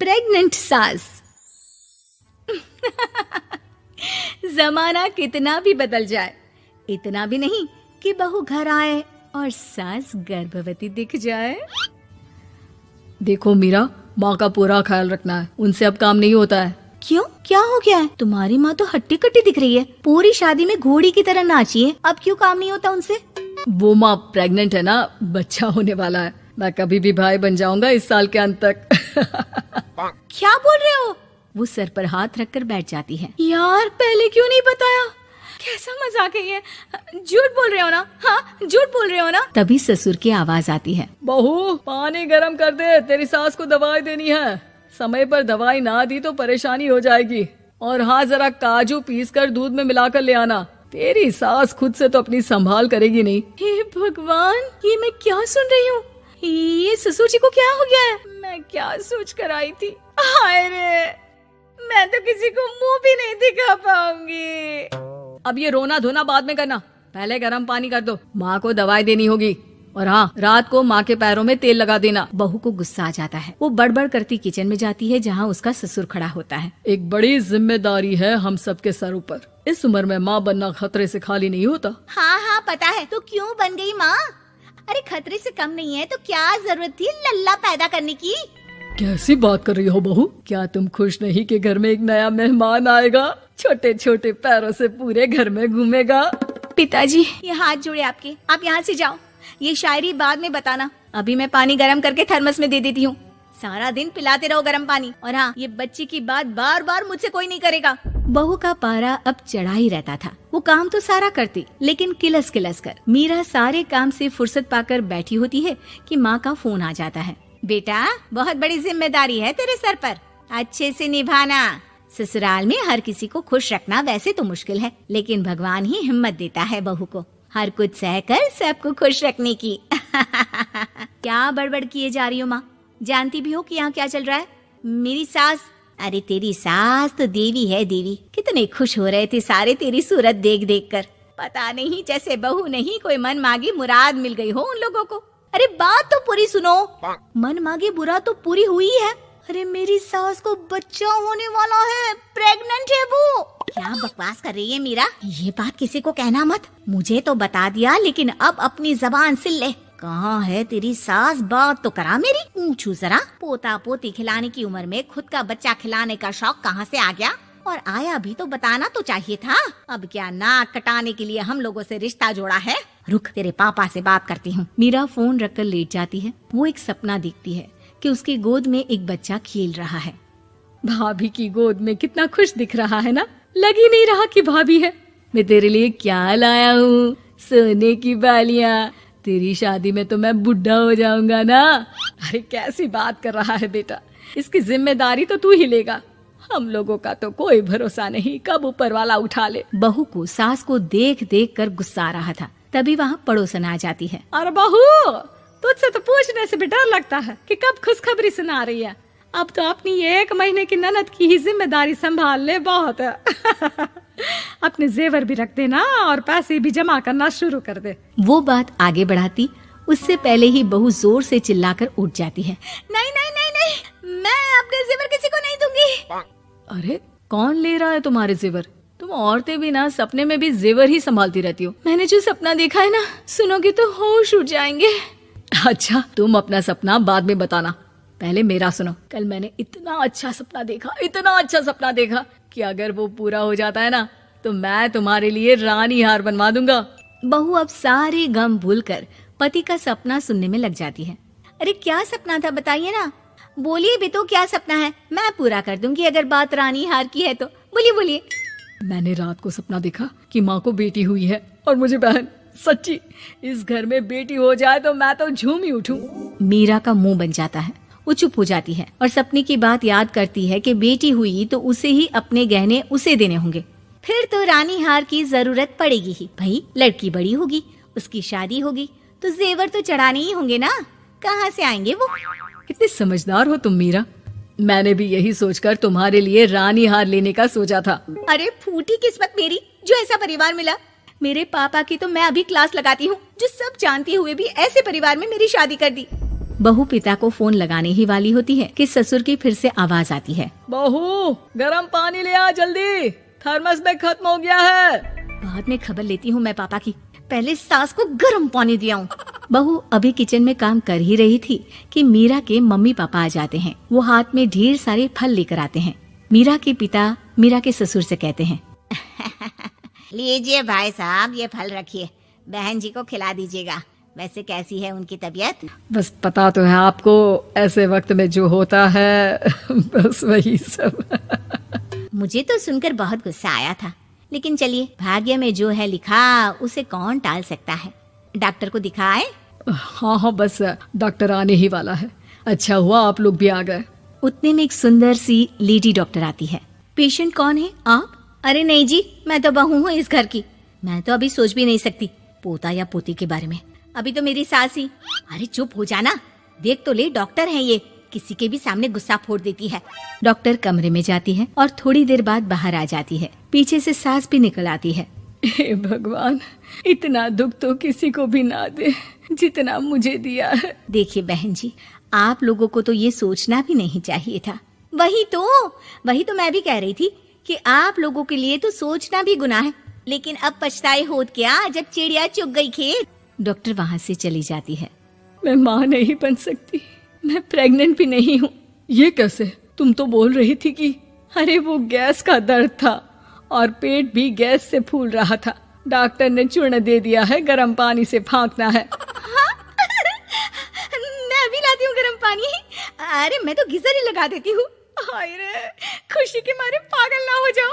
Pregnant सास। जमाना कितना भी बदल जाए, इतना भी नहीं कि बहू घर आए और सास गर्भवती दिख जाए। देखो मीरा, माँ का पूरा ख्याल रखना है, उनसे अब काम नहीं होता है। क्यों, क्या हो गया है? तुम्हारी माँ तो हट्टी कट्टी दिख रही है, पूरी शादी में घोड़ी की तरह नाची है, अब क्यों काम नहीं होता उनसे? वो माँ प्रेग्नेंट है ना, बच्चा होने वाला है। मैं कभी भी भाई बन जाऊंगा इस साल के अंत तक। क्या बोल रहे हो? वो सर पर हाथ रखकर बैठ जाती है। यार, पहले क्यों नहीं बताया? कैसा मजाक है ये? झूठ बोल रहे हो ना? हाँ, झूठ बोल रहे हो ना? तभी ससुर की आवाज आती है। बहू, पानी गरम कर दे, तेरी सास को दवाई देनी है। समय पर दवाई ना दी तो परेशानी हो जाएगी। और हाँ, जरा काजू पीस कर दूध में मिलाकर ले आना। तेरी सास खुद से तो अपनी संभाल करेगी नहीं। हे भगवान, ये मैं क्या सुन रही हूँ? ये ससुर जी को क्या हो गया है? मैं क्या सोच कर आई थी? हाय रे, मैं तो किसी को मुंह भी नहीं दिखा पाऊंगी। अब ये रोना धोना बाद में करना, पहले गर्म पानी कर दो, माँ को दवाई देनी होगी। और हाँ, रात को माँ के पैरों में तेल लगा देना। बहू को गुस्सा आ जाता है, वो बड़बड़ करती किचन में जाती है जहाँ उसका ससुर खड़ा होता है। एक बड़ी जिम्मेदारी है हम सबके सरों पर। इस उम्र में माँ बनना खतरे से खाली नहीं होता। हाँ हाँ पता है, तो क्यों बन गई माँ? अरे खतरे से कम नहीं है तो क्या जरूरत थी लल्ला पैदा करने की? कैसी बात कर रही हो बहू? क्या तुम खुश नहीं कि घर में एक नया मेहमान आएगा, छोटे छोटे पैरों से पूरे घर में घूमेगा? पिताजी, ये हाथ जोड़े आपके, आप यहाँ से जाओ। ये शायरी बाद में बताना, अभी मैं पानी गरम करके थर्मस में दे देती हूँ। सारा दिन पिलाते रहो गरम पानी। और हाँ, ये बच्ची की बात बार बार मुझसे कोई नहीं करेगा। बहू का पारा अब चढ़ा ही रहता था। वो काम तो सारा करती, लेकिन किलस किलस कर। मीरा सारे काम से फुर्सत पाकर बैठी होती है कि माँ का फोन आ जाता है। बेटा, बहुत बड़ी जिम्मेदारी है तेरे सर पर, अच्छे से निभाना। ससुराल में हर किसी को खुश रखना वैसे तो मुश्किल है, लेकिन भगवान ही हिम्मत देता है बहू को हर कुछ सहकर सबको खुश रखने की। क्या बड़बड़ किए जा रही हो माँ? जानती भी हो कि यहाँ क्या चल रहा है? मेरी सास, अरे तेरी सास तो देवी है देवी। कितने खुश हो रहे थे सारे तेरी सूरत देख देख कर। पता नहीं जैसे बहू नहीं कोई मन मांगी मुराद मिल गई हो उन लोगों को। अरे बात तो पूरी सुनो। मन मांगी बुरा तो पूरी हुई है। अरे मेरी सास को बच्चा होने वाला है, प्रेग्नेंट है वो। क्या बकवास कर रही है मीरा? ये बात किसी को कहना मत। मुझे तो बता दिया, लेकिन अब अपनी जबान सिल ले। कहाँ है तेरी सास? बात तो करा मेरी। पूछू जरा, पोता पोती खिलाने की उम्र में खुद का बच्चा खिलाने का शौक कहाँ से आ गया? और आया भी तो बताना तो चाहिए था। अब क्या नाक कटाने के लिए हम लोगों से रिश्ता जोड़ा है? रुक, तेरे पापा से बात करती हूँ। मीरा फोन रखकर लेट जाती है। वो एक सपना देखती है कि उसकी गोद में एक बच्चा खेल रहा है। भाभी की गोद में कितना खुश दिख रहा है ना, लग ही नहीं रहा कि भाभी है। मैं तेरे लिए क्या लाया हूँ, सोने की बालियाँ। तेरी शादी में तो मैं बुढ़ा हो जाऊंगा ना। अरे कैसी बात कर रहा है बेटा, इसकी जिम्मेदारी तो तू ही लेगा। हम लोगों का तो कोई भरोसा नहीं, कब ऊपर वाला उठा ले। बहू को सास को देख देख कर गुस्सा आ रहा था। तभी वहाँ पड़ोसन आ जाती है। अरे बहू, तुझसे तो पूछने से भी डर लगता है कि कब खुशखबरी सुना रही है। अब तो अपनी 1 महीने की ननद की ही जिम्मेदारी संभाल ले, बहुत है। अपने जेवर भी रख देना और पैसे भी जमा करना शुरू कर दे। वो बात आगे बढ़ाती उससे पहले ही बहू जोर से चिल्लाकर उठ जाती है। नहीं नहीं नहीं नहीं, मैं अपने जेवर किसी को नहीं दूंगी। अरे कौन ले रहा है तुम्हारे जेवर? तुम औरतें भी ना सपने में भी जेवर ही संभालती रहती हो। मैंने जो सपना देखा है ना, सुनोगे तो होश उड़ जाएंगे। अच्छा, तुम अपना सपना बाद में बताना, पहले मेरा सुनो। कल मैंने इतना अच्छा सपना देखा कि अगर वो पूरा हो जाता है ना तो मैं तुम्हारे लिए रानी हार बनवा दूंगा। बहू अब सारे गम भूलकर पति का सपना सुनने में लग जाती है। अरे क्या सपना था, बताइए ना। बोलिए भी तो, क्या सपना है? मैं पूरा कर दूंगी अगर बात रानी हार की है तो। बोलिए बोलिए। मैंने रात को सपना देखा कि माँ को बेटी हुई है और मुझे बहन। सच्ची, इस घर में बेटी हो जाए तो मैं तो झूम ही उठूं। मीरा का मुंह बन जाता है। वो चुप हो जाती है और सपने की बात याद करती है कि बेटी हुई तो उसे ही अपने गहने उसे देने होंगे। फिर तो रानी हार की जरूरत पड़ेगी ही। भाई लड़की बड़ी होगी, उसकी शादी होगी तो जेवर तो चढ़ाने ही होंगे ना, कहाँ से आएंगे वो? कितनी समझदार हो तुम मीरा। मैंने भी यही सोचकर तुम्हारे लिए रानी हार लेने का सोचा था। अरे फूटी किस्मत मेरी जो ऐसा परिवार मिला। मेरे पापा की तो मैं अभी क्लास लगाती हूँ, जो सब जानते हुए भी ऐसे परिवार में मेरी शादी कर दी। बहू पिता को फोन लगाने ही वाली होती है कि ससुर की फिर से आवाज आती है। बहू गरम पानी ले आ जल्दी, थर्मस में खत्म हो गया है। बाद में खबर लेती हूँ मैं पापा की, पहले सास को गर्म पानी दिया हूँ। बहू अभी किचन में काम कर ही रही थी कि मीरा के मम्मी पापा आ जाते हैं। वो हाथ में ढेर सारे फल लेकर आते हैं। मीरा के पिता मीरा के ससुर से कहते हैं, लीजिए भाई साहब, ये फल रखिए, बहन जी को खिला दीजिएगा। वैसे कैसी है उनकी तबीयत? बस पता तो है आपको, ऐसे वक्त में जो होता है बस वही सब। मुझे तो सुनकर बहुत गुस्सा आया था, लेकिन चलिए, भाग्य में जो है लिखा उसे कौन टाल सकता है। डॉक्टर को दिखाए? हाँ, बस डॉक्टर आने ही वाला है। अच्छा हुआ आप लोग भी आ गए। उतने में एक सुंदर सी लेडी डॉक्टर आती है। पेशेंट कौन है आप? अरे नहीं जी, मैं तो बहू हूँ इस घर की। मैं तो अभी सोच भी नहीं सकती पोता या पोती के बारे में। अभी तो मेरी सास ही। अरे चुप हो जाना, देख तो ले, डॉक्टर है ये, किसी के भी सामने गुस्सा फोड़ देती है। डॉक्टर कमरे में जाती है और थोड़ी देर बाद बाहर आ जाती है। पीछे से सास भी निकल आती है। हे भगवान, इतना दुख तो किसी को भी ना दे जितना मुझे दिया है। देखिए बहन जी, आप लोगों को तो ये सोचना भी नहीं चाहिए था। वही तो मैं भी कह रही थी कि आप लोगों के लिए तो सोचना भी गुनाह है, लेकिन अब पछताए होत क्या जब चिड़िया चुग गई खेत। डॉक्टर वहाँ से चली जाती है। मैं माँ नहीं बन सकती, मैं प्रेग्नेंट भी नहीं हूँ। ये कैसे? तुम तो बोल रही थी कि अरे वो गैस का दर्द था और पेट भी गैस से फूल रहा था। डॉक्टर ने चूर्ण दे दिया है, गर्म पानी से फांकना है। मैं भी लाती हूँ गर्म पानी। अरे मैं तो गीजर ही लगा देती हूँ। हाय रे, खुशी के मारे पागल ना हो जाओ।